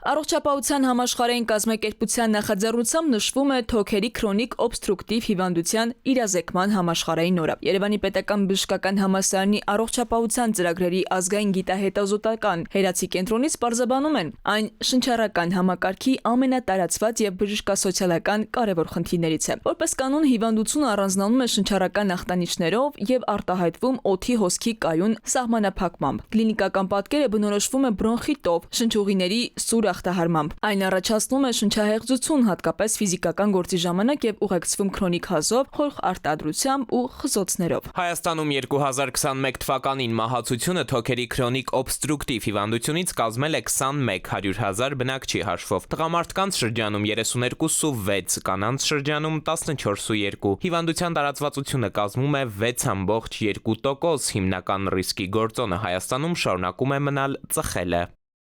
Առողջապահության համաշխարհային կազմակերպության նախաձեռնությամբ նշվում է թոքերի քրոնիկ օբստրուկտիվ հիվանդության իրազեկման համաշխարհային օրը։ Երևանի պետական բժշկական համալսարանի առողջապահության ծրագրերի ազգային գիտահետազոտական հերացի կենտրոնից պարզաբանում են, այն շնչառական համակարգի ամենատարածված եւ բժշկասոցիալական կարևոր խնդիրներից է։ Որպես կանոն, հիվանդությունը առանձնանում է շնչառական ախտանիշներով եւ արտահայտվում օդի հոսքի կայուն սահմանափակմամբ։ Կլինիկական պատկերը բնորոշվում է բրոնխիտով, շնչուղիների սուր ախտահարմամբ։ Այն առաջացնում է շնչահեղձություն, հատկապես ֆիզիկական գործի ժամանակ եւ ուղեկցվում քրոնիկ հազով, խորխ արտադրությամբ ու խզոցներով։ Հայաստանում 2021 թվականին մահացությունը թոքերի քրոնիկ օբստրուկտիվ հիվանդությունից կազմել է 21,100,000 բնակչի հաշվով։ Տղամարդկանց շրջանում 32,6, կանանց շրջանում 14,2։ Հիվանդության տարածվածությունը կազմում է 6,2%, հիմնական ռիսկի գործոնը Հայաստանում շարունակում է մնալ ծխելը։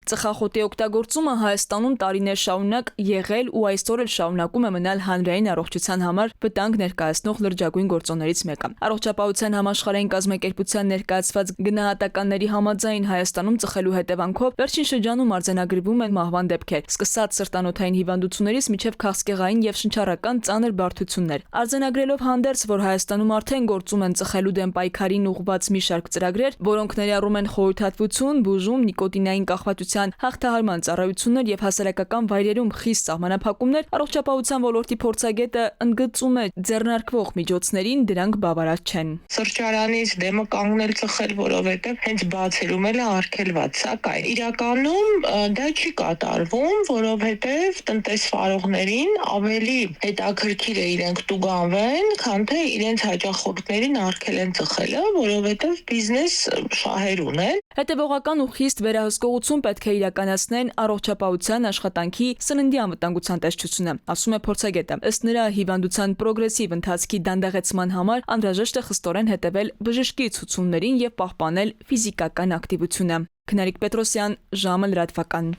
Ծխախոտի օգտագործումը Հայաստանում տարիներ շարունակ եղել ու այսօր էլ շարունակում է մնալ հանրային առողջության համար վտանգ ներկայացնող լրջագույն գործոններից մեկը։ Առողջապահության համաշխարհային կազմակերպության ներկայացված գնահատականների համաձայն Հայաստանում ծխելու հետևանքով վերջին շրջանում արձանագրվում են մահվան դեպքեր, սկսած սրտանոթային հիվանդություններից մինչև քաղցկեղային եւ շնչառական ծանր բարդություններ։ Արձանագրելով հանդերձ, որ Հայաստանում արդեն գործում են ծխելու դեմ պայքարին ուղղված մի շարք ծրագրեր, որոնք ներառում են խորհրդատվություն, բուժում, նիկոտինային կախվածության հաղթահարման ծառայություններ եւ հասարակական վայրերում խիստ սահմանափակումներ, առողջապահության ոլորտի փորձագետը ընդգծում է ձեռնարկվող միջոցներին դրանք բավարար չեն։ Սրճարանից դեմը կանգնել ծխել, որովհետեւ հենց բացելում էլ է արգելված, սակայն իրականում դա չի կատարվում, որովհետեւ տնտեսվարողներին ավելի հետաքրքիր է իրենք տուգանվեն, քան թե իրենց հաճախորդներին արգելեն ծխելը, որովհետեւ բիզնես շահեր ունեն։ Հետևողական ու խիստ վերահսկողություն պետք է իրականացնեն առողջապահության աշխատանքի սննդի անվտանգության տեսչությունը, ասում է փորձագետը։ Ըստ նրա, հիվանդության պրոգրեսիվ ընթացքի դանդաղեցման համար անհրաժեշտ է խստորեն հետևել բժշկի ցուցումներին եւ պահպանել ֆիզիկական ակտիվությունը։ Քնարիկ Պետրոսյան, ժամը լրատվական։